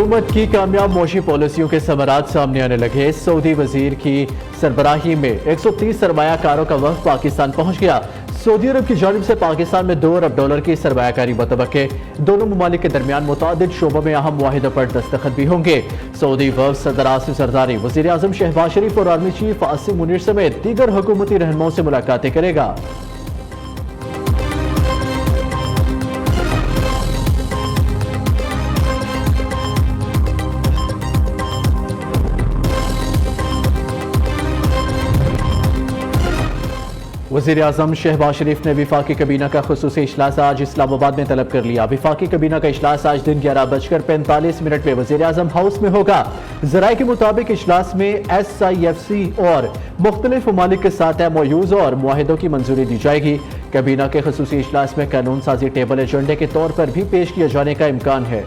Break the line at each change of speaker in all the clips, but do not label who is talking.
हुकूमत की कामयाब मौशी पॉलिसियों के समरात सामने आने लगे। सऊदी वजीर की सरबराही में 130 सरमायाकारों का वफ़द पाकिस्तान पहुंच गया। सऊदी अरब की जानिब से पाकिस्तान में $2 अरब की सरमायाकारी मुतवक्के। दोनों ममालिक के दरमियान मुतादिद शोबों में अहम मुआहिदों पर दस्तखत भी होंगे। सऊदी वफ़द सदर आसिफ जरदारी, वज़ीर आज़म शहबाज शरीफ और आर्मी चीफ आसिम मुनीर समेत दीगर हुकूमती रहनुमाओं से मुलाकातें करेगा। वज़ीर आज़म शहबाज शरीफ ने विफाकी कबीना का खुसूसी इजलास आज इस्लामाबाद में तलब कर लिया। विफाकी कबीना का इजलास आज दिन 11:45 में वज़ीर आज़म हाउस में होगा। ज़राए के मुताबिक इजलास में SIFC और मुख्तलिफ ममालिक के साथ MOUs और मुआहिदों की मंजूरी दी जाएगी। कबीना के खुसूसी इजलास में कानून साजी टेबल एजेंडे के तौर पर भी पेश किए जाने का इम्कान है।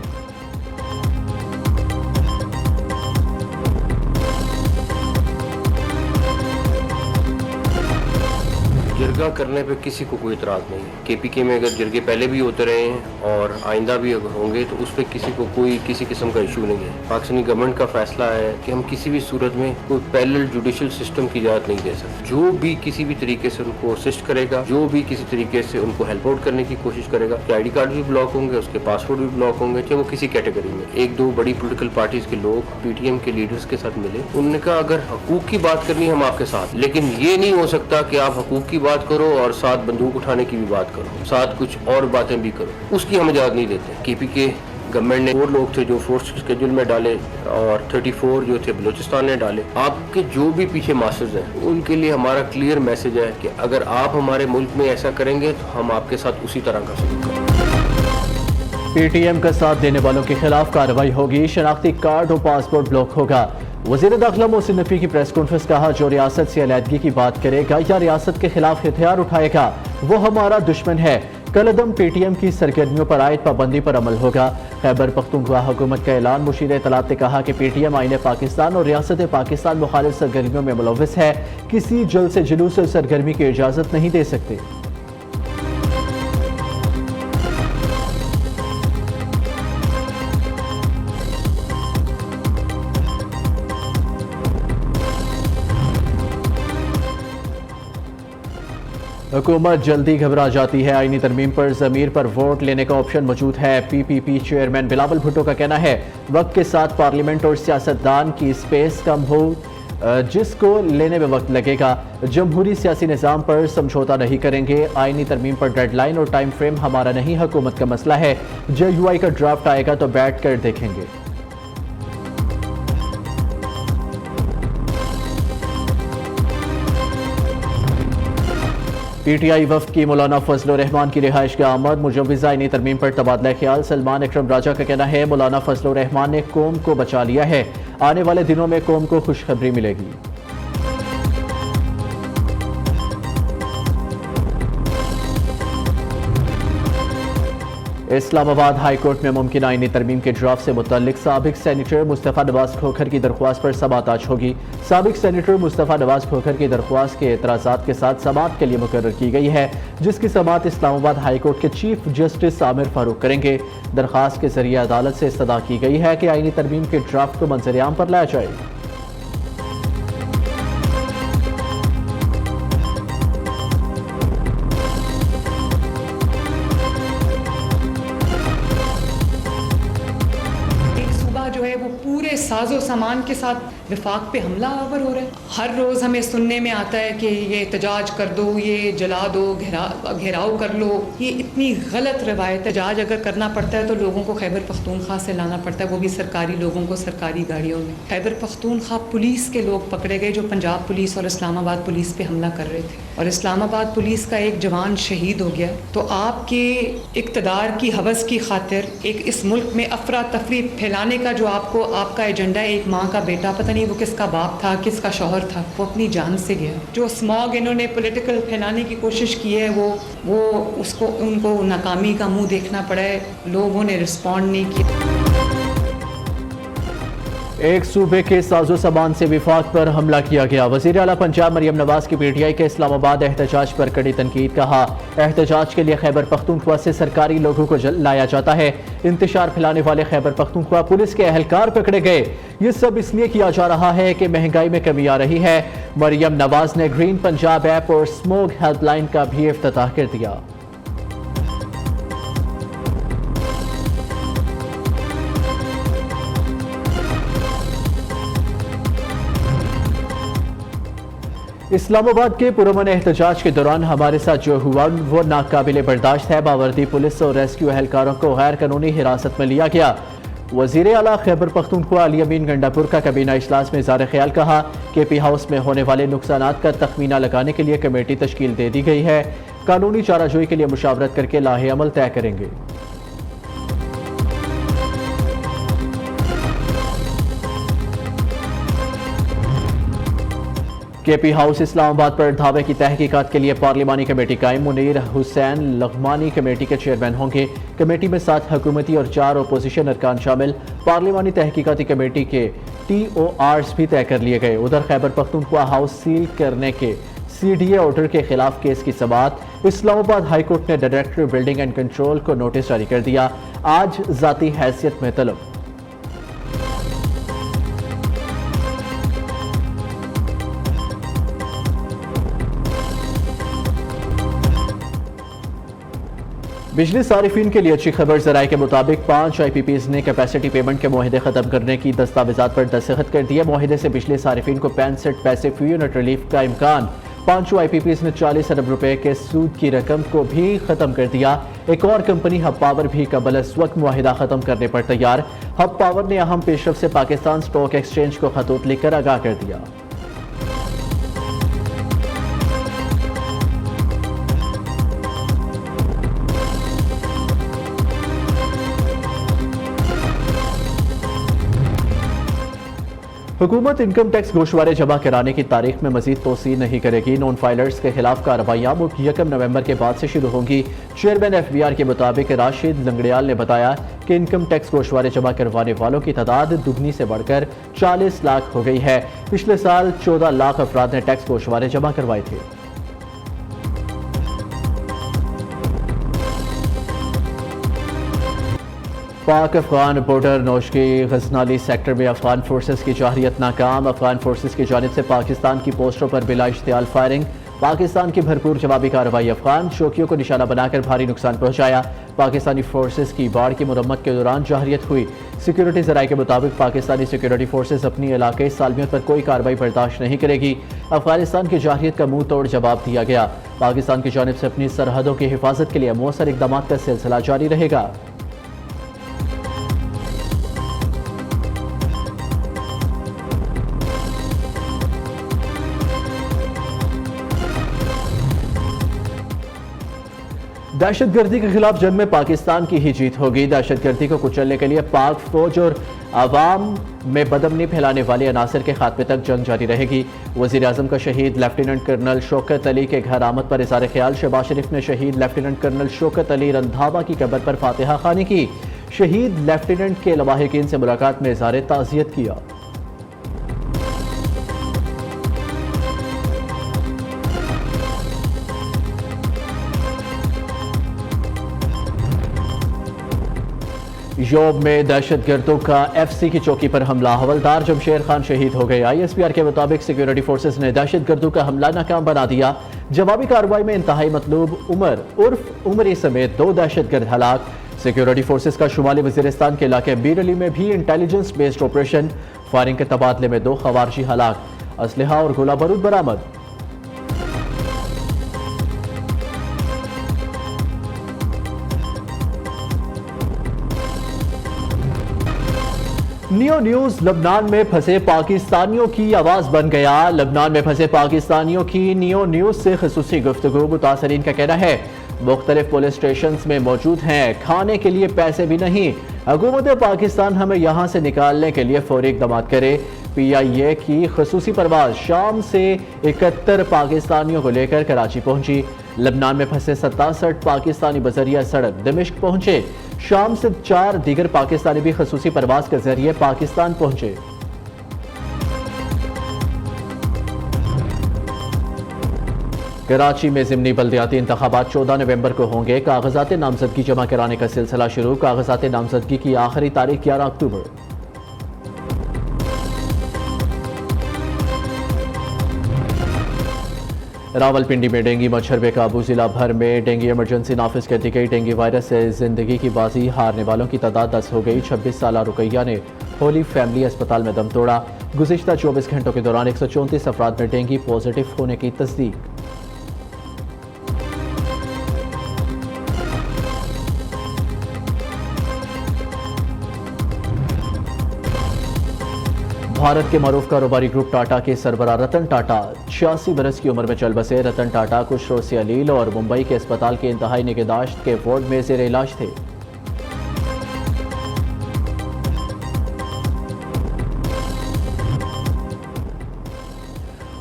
जरगा करने पे किसी को कोई इतराज़ नहीं है। KPK में अगर जरगे पहले भी होते रहे हैं और आइंदा भी अगर होंगे तो उस पर किसी को कोई किसी किस्म का इशू नहीं है। पाकिस्तानी गवर्नमेंट का फैसला है कि हम किसी भी सूरत में कोई पैरेलल जुडिशल सिस्टम की इजाज़त नहीं दे सकते। जो भी किसी भी तरीके से उनको असिस्ट करेगा, जो भी किसी तरीके से उनको हेल्प आउट करने की कोशिश करेगा, ID कार्ड भी ब्लॉक होंगे, उसके पासपोर्ट भी ब्लॉक होंगे, चाहे वो किसी कैटेगरी में। एक दो बड़ी पोलिटिकल पार्टीज के लोग PTM के लीडर्स के साथ मिले, उन्होंने कहा अगर हकूक की बात करनी है हम आपके साथ, लेकिन ये नहीं हो सकता कि आप हकूक की बात करो और साथ बंदूक उठाने की भी बात करो, साथ कुछ और बातें भी करो। उसकी हम इजाज़त नहीं देते। KPK गवर्नमेंट ने 4 लोग थे जो फोर्स शेड्यूल में डाले और 34 जो थे बलूचिस्तान ने डाले। आपके जो भी पीछे मास्टर्स हैं उनके लिए हमारा क्लियर मैसेज है कि अगर आप हमारे मुल्क में ऐसा करेंगे तो हम आपके साथ उसी तरह का सलूक करेंगे।
PTM का साथ देने वालों के खिलाफ कार्रवाई होगी। शनाख्ती कार्ड और पासपोर्ट ब्लॉक होगा। वज़ीर दाखिला मोहसिन नकवी की प्रेस कॉन्फ्रेंस, कहा जो रियासत से अलहदगी की बात करेगा या रियासत के खिलाफ हथियार उठाएगा वो हमारा दुश्मन है। कलअदम PTM की सरगर्मियों पर आयद पाबंदी पर अमल होगा। खैबर पख्तूनख्वा हुकूमत का ऐलान। मुशीर इत्तलात ने कहा कि PTM आईन पाकिस्तान और रियासत पाकिस्तान मुखालिफ सरगर्मियों में मुलव्वस है। किसी जलसे जुलूस और सरगर्मी की इजाज़त नहीं दे सकते। हुकूमत जल्दी घबरा जाती है। आईनी तरमीम पर ज़मीर पर वोट लेने का ऑप्शन मौजूद है। PPP चेयरमैन बिलावल भुट्टो का कहना है वक्त के साथ पार्लियामेंट और सियासतदान की स्पेस कम हो जिसको लेने में वक्त लगेगा। जमहूरी सियासी निज़ाम पर समझौता नहीं करेंगे। आईनी तरमीम पर डेडलाइन और टाइम फ्रेम हमारा नहीं हुकूमत का मसला है। JUI का ड्राफ्ट आएगा तो बैठ कर देखेंगे। PTI वफ़द की मौलाना फजलुर रहमान की रिहाइश का आमद। मुजव्विज़ा आईनी तरमीम पर तबादला ख्याल। सलमान अकरम राजा का कहना है मौलाना फजलुर रहमान ने कौम को बचा लिया है। आने वाले दिनों में कौम को खुशखबरी मिलेगी। इस्लामाबाद हाई कोर्ट में मुमकिन आईनी तरमीम के ड्राफ्ट से मुतल्लिक साबिक सेनेटर मुस्तफ़ा नवाज खोखर की दरख्वास्त पर समाअत आज होगी। साबिक सेनेटर मुस्तफ़ा नवाज खोखर की दरख्वास्त के एतराज़ात के साथ समाअत के लिए मुकर्रर की गई है, जिसकी समाअत इस्लामाबाद हाई कोर्ट के चीफ जस्टिस आमिर फारूक करेंगे। दरख्वास्त के जरिए अदालत से इस्तदा की गई है कि आईनी तरमीम के ड्राफ्ट को मंजर-ए-आम पर लाया जाए।
पूरे साजो सामान के साथ विफाक पे हमला आवर हो रहा है। हर रोज़ हमें सुनने में आता है कि ये एहतजाज कर दो, ये जला दो, घेराव कर लो। ये इतनी गलत रवायत। एहतजाज अगर करना पड़ता है तो लोगों को खैबर पख्तूनख्वा से लाना पड़ता है, वो भी सरकारी लोगों को सरकारी गाड़ियों में। खैबर पख्तूनख्वा पुलिस के लोग पकड़े गए जो पंजाब पुलिस और इस्लामाबाद पुलिस पे हमला कर रहे थे और इस्लामाबाद पुलिस का एक जवान शहीद हो गया। तो आपके इक़्तिदार की हवस की खातिर एक इस मुल्क में अफरा तफरी फैलाने का जो आपका एजेंडा है, एक माँ का बेटा, पता नहीं वो किसका बाप था, किसका शौहर था, वो अपनी जान से गया। जो स्मॉग इन्होंने पॉलिटिकल फैलाने की कोशिश की है वो उनको नाकामी का मुंह देखना पड़ा है। लोगों ने रिस्पॉन्ड नहीं किया।
एक सूबे के साजो सामान से विफाक पर हमला किया गया। वज़ीर आला पंजाब मरियम नवाज की PTI के इस्लामाबाद एहतजाज पर कड़ी तनकीद। कहा, एहतजाज के लिए खैबर पख्तूनख्वा से सरकारी लोगों को लाया जाता है। इंतशार फैलाने वाले खैबर पख्तूनख्वा पुलिस के एहलकार पकड़े गए। ये सब इसलिए किया जा रहा है कि महंगाई में कमी आ रही है। मरियम नवाज ने ग्रीन पंजाब ऐप और स्मोक हेल्पलाइन का भी इफ्तिताह कर दिया। इस्लामाबाद के पुरअमन एहतजाज के दौरान हमारे साथ जो हुआ वो नाकाबिले बर्दाश्त है। बावर्दी पुलिस और रेस्क्यू एहलकारों को गैर कानूनी हिरासत में लिया गया। वज़ीर आला खैबर पख्तूनख्वा अली अमीन गंडापुर का कबीना इजलास में इज़हार ख्याल कहा, KP हाउस में होने वाले नुकसानात का तखमीना लगाने के लिए कमेटी तश्कील दे दी गई है। कानूनी चाराजोई के लिए मुशावरत करके लाहे अमल तय करेंगे। KP हाउस इस्लामाबाद पर धावे की तहकीकात के लिए पार्लिमानी कमेटी कायम। मुनीर हुसैन लग़मानी कमेटी के चेयरमैन होंगे। कमेटी में 7 हुकूमती और 4 अपोजिशन अरकान शामिल। पार्लिमानी तहकीकाती कमेटी के TORs भी तय कर लिए गए। उधर खैबर पख्तूनख्वा हाउस सील करने के CDA ऑर्डर के खिलाफ केस की समाअत। इस्लामाबाद हाई कोर्ट ने डायरेक्टर बिल्डिंग एंड कंट्रोल को नोटिस जारी कर दिया। आज जाती हैसियत में तलब। बिजली सारिफिन के लिए अच्छी खबर। ज़राए के मुताबिक 5 IPPs ने कैपेसिटी पेमेंट के मुआहदे ख़त्म करने की दस्तावेजात पर दस्तखत कर दिए। मुआहदे से बिजली सारिफिन को 65 पैसे फी यूनिट रिलीफ का इम्कान। 5 IPPs ने 40 अरब रुपए के सूद की रकम को भी ख़त्म कर दिया। एक और कंपनी हब पावर भी कबल इस वक्त मुआहिदा ख़त्म करने पर तैयार। हब पावर ने अहम पेशरफ से पाकिस्तान स्टॉक एक्सचेंज को खतूत लिखकर आगाह कर दिया। हुकूमत इनकम टैक्स गोशवारे जमा कराने की तारीख में मजीद तोसी नहीं करेगी। नॉन फाइलर्स के खिलाफ कार्रवाइयाँ 1 नवंबर के बाद से शुरू होंगी। चेयरमैन FBR के मुताबिक राशिद लंगड़ियाल ने बताया कि इनकम टैक्स गोशवारे जमा करवाने वालों की तादाद दुगनी से बढ़कर 40 लाख हो गई है। पिछले साल 14 लाख अफराद ने टैक्स गोशवारे जमा करवाए थे। पाक अफगान बॉर्डर नौशकी गजनाली सेक्टर में अफगान फोर्सेस की जारहियत नाकाम। अफगान फोर्सेस की जानिब से पाकिस्तान की पोस्टों पर बिला इश्तियाल फायरिंग। पाकिस्तान की भरपूर जवाबी कार्रवाई। अफगान चौकियों को निशाना बनाकर भारी नुकसान पहुंचाया। पाकिस्तानी फोर्सेस की बाढ़ की मुरम्मत के दौरान जारहियत हुई। सिक्योरिटी ज़राए के मुताबिक पाकिस्तानी सिक्योरिटी फोर्सेस अपनी इलाके सालमियत पर कोई कार्रवाई बर्दाश्त नहीं करेगी। अफगानिस्तान की जारहियत का मुंह तोड़ जवाब दिया गया। पाकिस्तान की जानिब से अपनी सरहदों की हिफाजत के लिए मौसर इक़दाम का सिलसिला जारी रहेगा। दहशतगर्दी के खिलाफ जंग में पाकिस्तान की ही जीत होगी। दहशतगर्दी को कुचलने के लिए पाक फौज और आवाम में बदअमनी फैलाने वाले अनासर के खात्मे तक जंग जारी रहेगी। वज़ीर आज़म का शहीद लेफ्टिनेंट कर्नल शौकत अली के घर आमद पर इज़हार ख्याल। शहबाज शरीफ ने शहीद लेफ्टिनेंट कर्नल शौकत अली रंधावा की कब्र पर फातिहा खानी की। शहीद लेफ्टिनेंट के लवाहिकीन से मुलाकात में इज़हार ताज़ियत किया। योब में दहशतगर्दों का FC की चौकी पर हमला। हवलदार जमशेर खान शहीद हो गए। ISPR के मुताबिक सिक्योरिटी फोर्सेस ने दहशतगर्दों का हमला नाकाम बना दिया। जवाबी कार्रवाई में इंतहाई मतलूब उमर उर्फ उमरी समेत 2 दहशतगर्द हलाक। सिक्योरिटी फोर्सेस का शुमाली वजीरिस्तान के इलाके बीरली में भी इंटेलिजेंस बेस्ड ऑपरेशन। फायरिंग के तबादले में 2 खवारजी हलाक। असलहा और गोला बारूद बरामद। नियो न्यूज लबनान में फंसे पाकिस्तानियों की आवाज बन गया। लबनान में फंसे पाकिस्तानियों की नियो न्यूज से खुसूसी गुफ्तगू। मुतासरीन का कहना है मुख्तलिफ पुलिस स्टेशन में मौजूद हैं, खाने के लिए पैसे भी नहीं। हुकूमत पाकिस्तान हमें यहाँ से निकालने के लिए फौरी इक़दाम करे। PIA की खुसूसी परवाज शाम से 71 पाकिस्तानियों को लेकर कराची पहुंची। लबनान में फंसे 67 पाकिस्तानी बजरिया सड़क दमिश्क पहुंचे। शाम से 4 दीगर पाकिस्तानी भी खुसूसी परवाज के जरिए पाकिस्तान पहुंचे। कराची में ज़िमनी बल्दियाती इंतखाबात 14 नवंबर को होंगे। कागजात नामजदगी जमा कराने का सिलसिला शुरू। कागजात नामजदगी की आखिरी तारीख 11 अक्टूबर। रावलपिंडी में डेंगू मच्छर बेकाबू। जिला भर में डेंगू इमरजेंसी नाफिज कर दी गई। डेंगू वायरस से जिंदगी की बाजी हारने वालों की तादाद 10 हो गई। 26 साल रुकैया ने होली फैमिली अस्पताल में दम तोड़ा। गुज़िश्ता 24 घंटों के दौरान 134 अफराद में डेंगू पॉजिटिव होने की तस्दीक। भारत के मरूफ कारोबारी ग्रुप टाटा के सरबराह रतन टाटा 86 बरस की उम्र में चल बसे। रतन टाटा कुछ रोज से अलील और मुंबई के अस्पताल के इंतहाई निगहदाश्त के वार्ड में ज़ेर इलाज थे।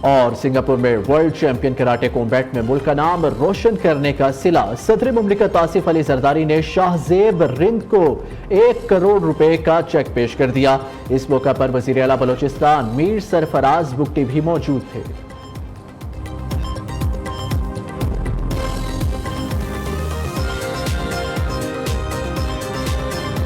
और सिंगापुर में वर्ल्ड चैंपियन कराटे कॉम्बैट में मुल्क का नाम रोशन करने का सिला। सदर मुमलिकत आसिफ अली जरदारी ने शाहजेब रिंद को 1 करोड़ रुपए का चेक पेश कर दिया। इस मौका पर वजीर आला बलोचिस्तान मीर सरफराज बुगटी भी मौजूद थे।